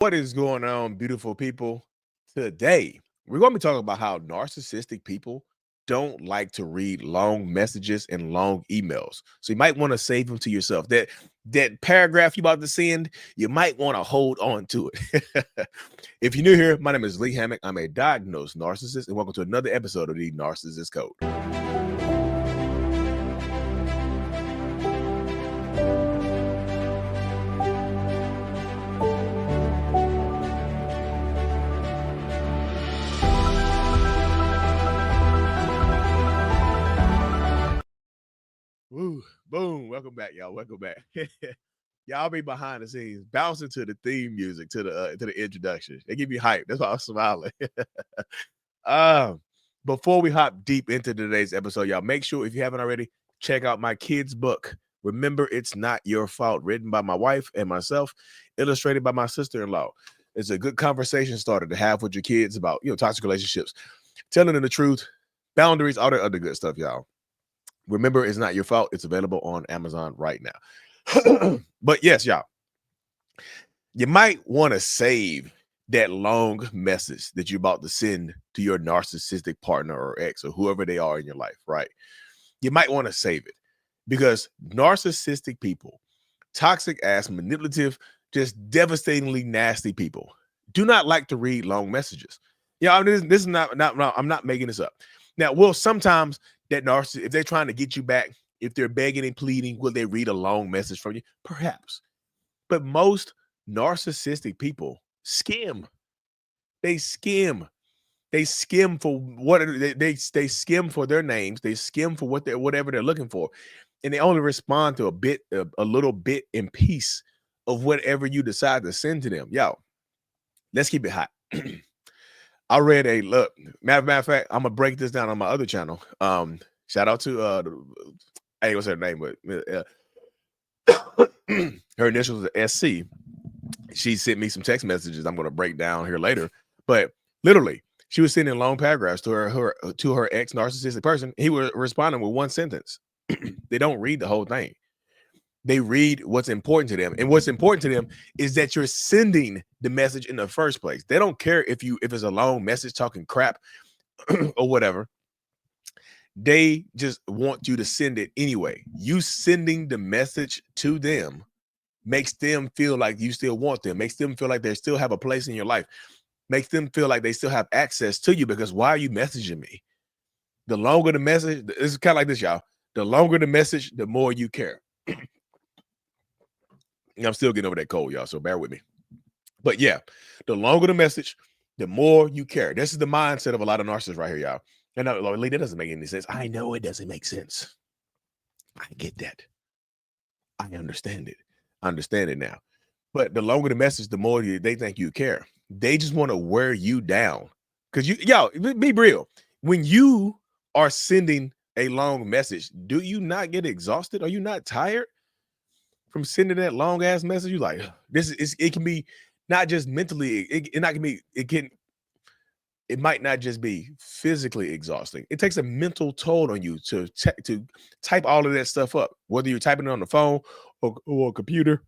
What is going on, beautiful people? Today, we're going to be talking about how narcissistic people don't like to read long messages and long emails. So you might want to save them to yourself. That paragraph you about to send, you might want to hold on to it. If you're new here, my name is Lee Hammock. I'm a diagnosed narcissist, and welcome to another episode of the Narcissist Code. Woo, boom. Welcome back, y'all. Welcome back. Y'all be behind the scenes, bouncing to the theme music, to the introduction. They give you hype. That's why I'm smiling. Before we hop deep into today's episode, y'all, make sure if you haven't already, check out my kids' book. Remember, It's Not Your Fault, written by my wife and myself, illustrated by my sister-in-law. It's a good conversation starter to have with your kids about, toxic relationships, telling them the truth, boundaries, all that other good stuff, y'all. Remember, It's Not Your Fault. It's available on Amazon right now. But yes, y'all, you might want to save that long message that you're about to send to your narcissistic partner or ex or whoever they are in your life, right? You might want to save it because narcissistic people, toxic ass, manipulative, just devastatingly nasty people do not like to read long messages. Yeah, this is not, I'm not making this up. Now, well, sometimes that narcissist, if they're trying to get you back, if they're begging and pleading, will they read a long message from you? Perhaps. But most narcissistic people skim. They skim. They skim for what they skim for their names. They skim for whatever they're looking for, and they only respond to a little bit in piece of whatever you decide to send to them. Yo, let's keep it hot. I read a look. Matter of fact, I'm gonna break this down on my other channel. Shout out to I ain't gonna say her name, but her initials are SC. She sent me some text messages I'm gonna break down here later. But literally, she was sending long paragraphs to her ex narcissistic person. He was responding with one sentence. They don't read the whole thing. They read what's important to them. And what's important to them is that you're sending the message in the first place. They don't care if it's a long message talking crap or whatever. They just want you to send it anyway. You sending the message to them makes them feel like you still want them, makes them feel like they still have a place in your life, makes them feel like they still have access to you, because why are you messaging me? The longer the message, it's kind of like this, y'all. The longer the message, the more you care. I'm still getting over that cold, y'all, so bear with me. But yeah, the longer the message, the more you care. This is the mindset of a lot of narcissists right here, y'all. And Lee, that doesn't make any sense. I know it doesn't make sense. I get that. I understand it. I understand it now. But the longer the message, the more they think you care. They just want to wear you down. Because y'all, be real. When you are sending a long message, do you not get exhausted? Are you not tired from sending that long ass message? You like, it can be not just mentally, it might not just be physically exhausting. It takes a mental toll on you to type all of that stuff up, whether you're typing it on the phone or a computer.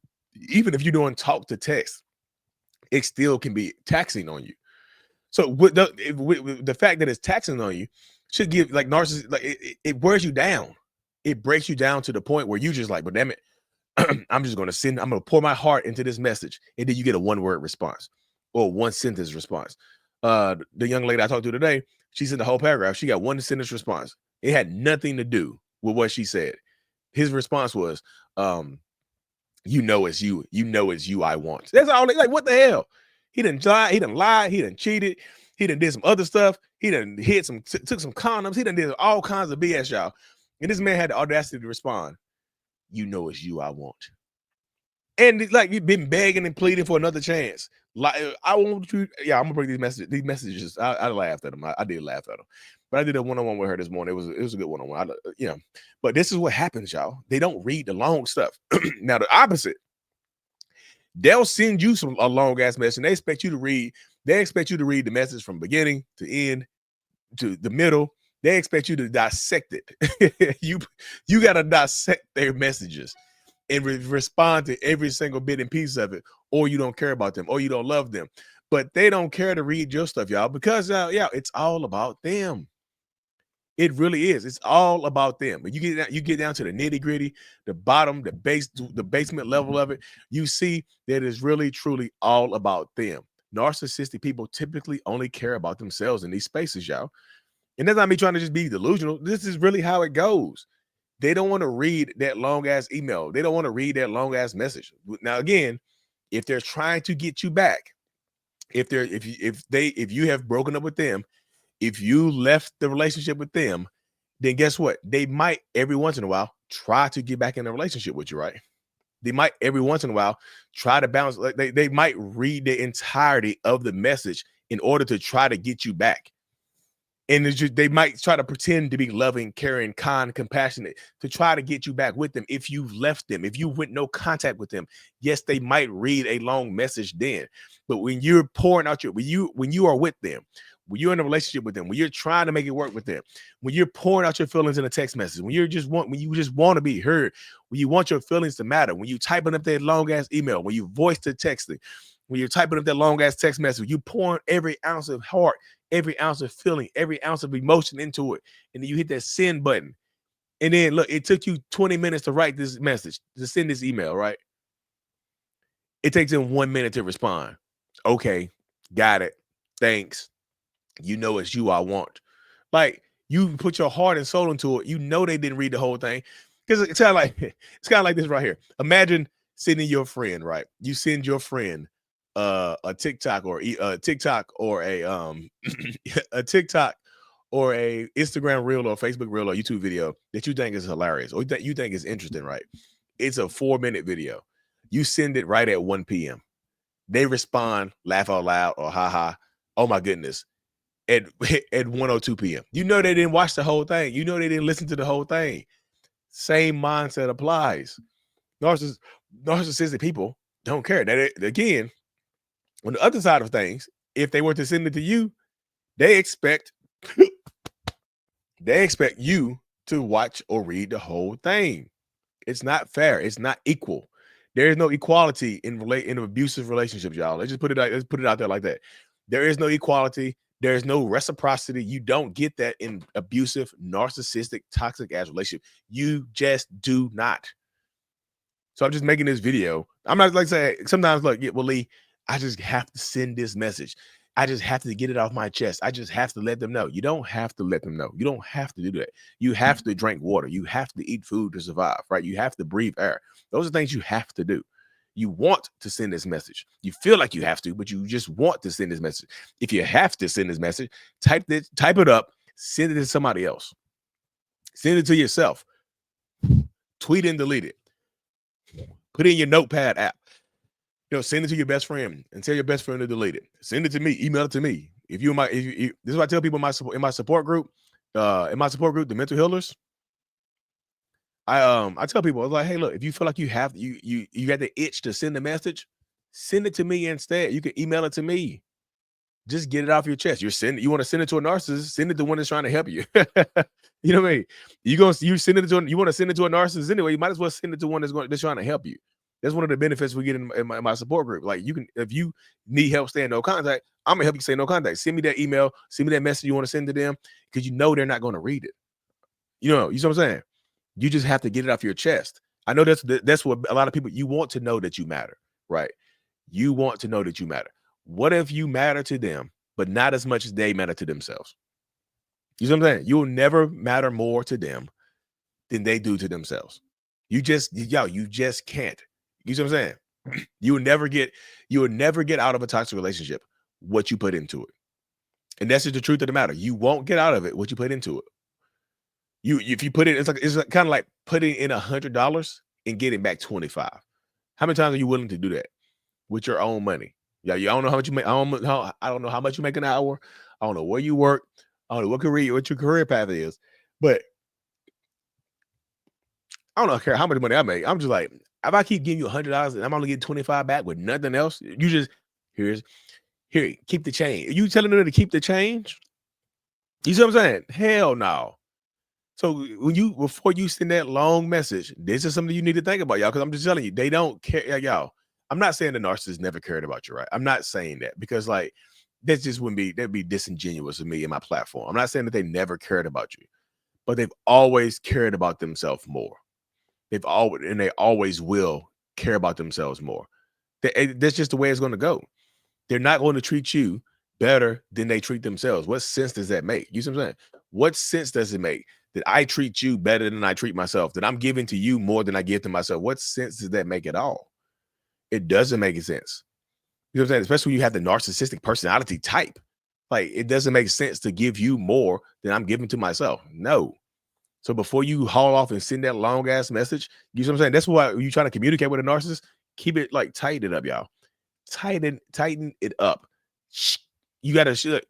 Even if you're doing talk to text, it still can be taxing on you. So with the fact that it's taxing on you should give, like, narcissist, like it wears you down. It breaks you down to the point where you just like, but damn it, I'm just going to pour my heart into this message. And then you get a one-word response or one sentence response. The young lady I talked to today, she sent the whole paragraph. She got one sentence response. It had nothing to do with what she said. His response was, it's you I want. That's all. Like, what the hell? He didn't lie. He didn't cheated. He done did some other stuff. He done took some condoms. He done did all kinds of BS, y'all. And this man had the audacity to respond, it's you I want. And like, you've been begging and pleading for another chance. Like, I want you. Yeah, I'm gonna bring these messages. I laughed at him. I did laugh at him. But I did a one-on-one with her this morning. It was a good one-on-one. But this is what happens, y'all. They don't read the long stuff. Now the opposite. They'll send you a long ass message, and they expect you to read. They expect you to read the message from beginning to end to the middle. They expect you to dissect it. You got to dissect their messages. and respond to every single bit and piece of it, or you don't care about them, or you don't love them. But they don't care to read your stuff, y'all, because it's all about them. It really is. It's all about them. When you get down to the nitty gritty, the bottom, the basement level of it, you see that it's really truly all about them. Narcissistic people typically only care about themselves in these spaces, y'all. And that's not me trying to just be delusional. This is really how it goes. They don't want to read that long ass email. They don't want to read that long ass message. Now, again, if they're trying to get you back, if you have broken up with them, if you left the relationship with them, then guess what? They might every once in a while try to get back in a relationship with you, right? They might every once in a while try to bounce. Like they might read the entirety of the message in order to try to get you back. And they might try to pretend to be loving, caring, kind, compassionate to try to get you back with them. If you've left them, if you went no contact with them, yes, they might read a long message then. But when you're pouring out when you are with them, when you're in a relationship with them, when you're trying to make it work with them, when you're pouring out your feelings in a text message, when you just want to be heard, when you want your feelings to matter, when you typing up that long ass email, when you voice to texting, when you're typing up that long ass text message, you pouring every ounce of heart, every ounce of feeling, every ounce of emotion into it, and then you hit that send button. And then look, it took you 20 minutes to write this message, to send this email, right? It takes them 1 minute to respond. Okay, got it. Thanks. You know it's you I want. Like, you put your heart and soul into it. You know they didn't read the whole thing. Because it's kind of like this right here. Imagine sending your friend, right? You send your friend a TikTok or a TikTok or a a TikTok or a Instagram reel or Facebook reel or YouTube video that you think is hilarious or that you think is interesting, right? It's a 4-minute video. You send it right at 1 p.m. They respond, laugh out loud, or haha. Oh my goodness. At 1:02 p.m. You know they didn't watch the whole thing. You know they didn't listen to the whole thing. Same mindset applies. Narcissistic people don't care. That again, on the other side of things, if they were to send it to you, they expect you to watch or read the whole thing. It's not fair. It's not equal. There is no equality in abusive relationships, y'all. Let's put it out there like that. There is no equality. There is no reciprocity. You don't get that in abusive, narcissistic, toxic ass relationship. You just do not. So I'm just making this video. I'm not like saying sometimes like, yeah, well, Lee, I just have to send this message. I just have to get it off my chest. I just have to let them know. You don't have to let them know. You don't have to do that. You have to drink water. You have to eat food to survive, right? You have to breathe air. Those are things you have to do. You want to send this message. You feel like you have to, but you just want to send this message. If you have to send this message, type it up, send it to somebody else. Send it to yourself. Tweet and delete it. Put it in your notepad app. Send it to your best friend and tell your best friend to delete it. Send it to me. Email it to me. This is what I tell people in my support group, the mental healers. I tell people, I was like, hey, look, if you feel like you have you got the itch to send a message, send it to me instead. You can email it to me. Just get it off your chest. You want to send it to a narcissist, send it to one that's trying to help you. You know what I mean? You want to send it to a narcissist anyway, you might as well send it to one that's trying to help you. That's one of the benefits we get in my support group. Like, you can, if you need help staying no contact, I'm gonna help you stay no contact. Send me that email, send me that message you want to send to them, because you know they're not going to read it. You know what I'm saying? You just have to get it off your chest. I know that's what a lot of people, you want to know that you matter, right? You want to know that you matter. What if you matter to them, but not as much as they matter to themselves? You know what I'm saying? You'll never matter more to them than they do to themselves. You just can't. You see what I'm saying? You will never get out of a toxic relationship what you put into it. And that's just the truth of the matter. You won't get out of it what you put into it. If you put it, it's kind of like putting in $100 and getting back 25. How many times are you willing to do that with your own money? Yeah, you don't know how much you make. I don't know how much you make an hour. I don't know where you work. I don't know what your career path is. But I don't care how much money I make. I'm just like, if I keep giving you $100 and I'm only getting 25 back with nothing else, you just here, keep the change. Are you telling them to keep the change? You see what I'm saying? Hell no. So before you send that long message, this is something you need to think about, y'all, because I'm just telling you, they don't care, y'all. I'm not saying the narcissist never cared about you, right? I'm not saying that, because like that'd be disingenuous of me and my platform. I'm not saying that they never cared about you, but they've always cared about themselves more. They always will care about themselves more. That's just the way it's going to go. They're not going to treat you better than they treat themselves. What sense does that make? You see what I'm saying? What sense does it make that I treat you better than I treat myself, that I'm giving to you more than I give to myself? What sense does that make at all? It doesn't make any sense. You know what I'm saying? Especially when you have the narcissistic personality type. Like, it doesn't make sense to give you more than I'm giving to myself. No. So before you haul off and send that long ass message, you know what I'm saying? That's why you trying to communicate with a narcissist. Keep it like tighten it up, y'all. Tighten it up. You gotta squeeze.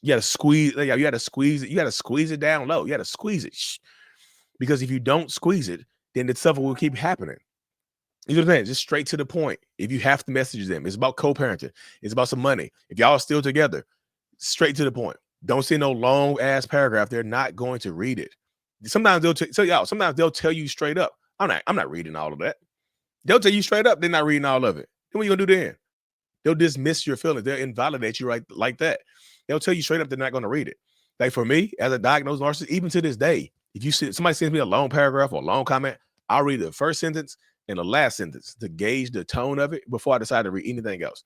You gotta squeeze it. You gotta squeeze it down low. You gotta squeeze it, because if you don't squeeze it, then the stuff will keep happening. You know what I'm saying? Just straight to the point. If you have to message them, it's about co-parenting. It's about some money. If y'all are still together, straight to the point. Don't send no long ass paragraph. They're not going to read it. Sometimes sometimes they'll tell you straight up, I'm not reading all of that. They'll tell you straight up, they're not reading all of it. Then what you gonna do then? They'll dismiss your feelings. They'll invalidate you right like that. They'll tell you straight up they're not going to read it. Like for me, as a diagnosed narcissist, even to this day, if somebody sends me a long paragraph or a long comment, I'll read the first sentence and the last sentence to gauge the tone of it before I decide to read anything else.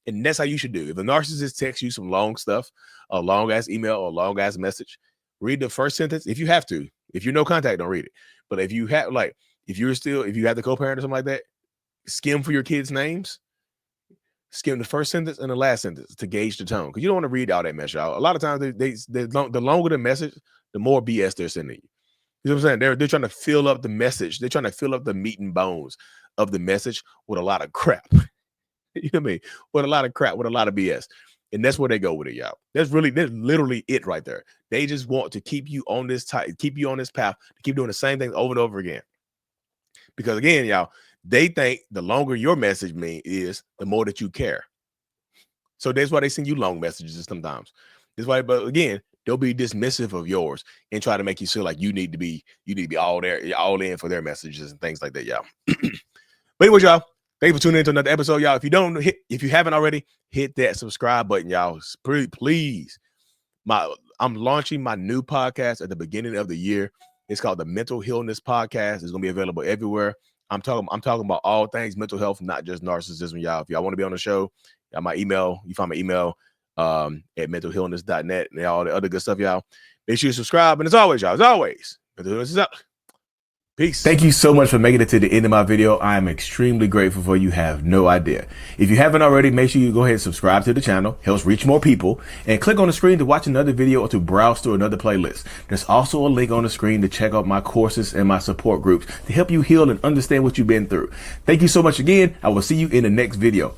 And that's how you should do. If a narcissist texts you some long stuff, a long ass email or a long ass message, read the first sentence if you have to. If you're no contact, don't read it. But if you have, like, if you have the co-parent or something like that, skim for your kids' names. Skim the first sentence and the last sentence to gauge the tone, because you don't want to read all that mess out. A lot of times, the longer the message, the more BS they're sending you. You know what I'm saying? They're trying to fill up the message. They're trying to fill up the meat and bones of the message with a lot of crap. You know what I mean? With a lot of crap, with a lot of BS. And that's where they go with it, y'all. That's literally it right there. They just want to keep you on this path, to keep doing the same thing over and over again. Because again, y'all, they think the longer your message is, the more that you care. So that's why they send you long messages sometimes. That's why, but again, they'll be dismissive of yours and try to make you feel like you need to be all in for their messages and things like that, y'all. But anyway, y'all, thank you for tuning into another episode, y'all. If you haven't already, hit that subscribe button, y'all. Please. I'm launching my new podcast at the beginning of the year. It's called the Mental Illness Podcast. It's gonna be available everywhere. I'm talking about all things mental health, not just narcissism, y'all. If y'all want to be on the show, you find my email at mentalillness.net and all the other good stuff, y'all. Make sure you subscribe. And as always, mental illness is up. Peace. Thank you so much for making it to the end of my video. I am extremely grateful for you. Have no idea. If you haven't already, make sure you go ahead and subscribe to the channel. Helps reach more people. And click on the screen to watch another video or to browse through another playlist. There's also a link on the screen to check out my courses and my support groups to help you heal and understand what you've been through. Thank you so much again. I will see you in the next video.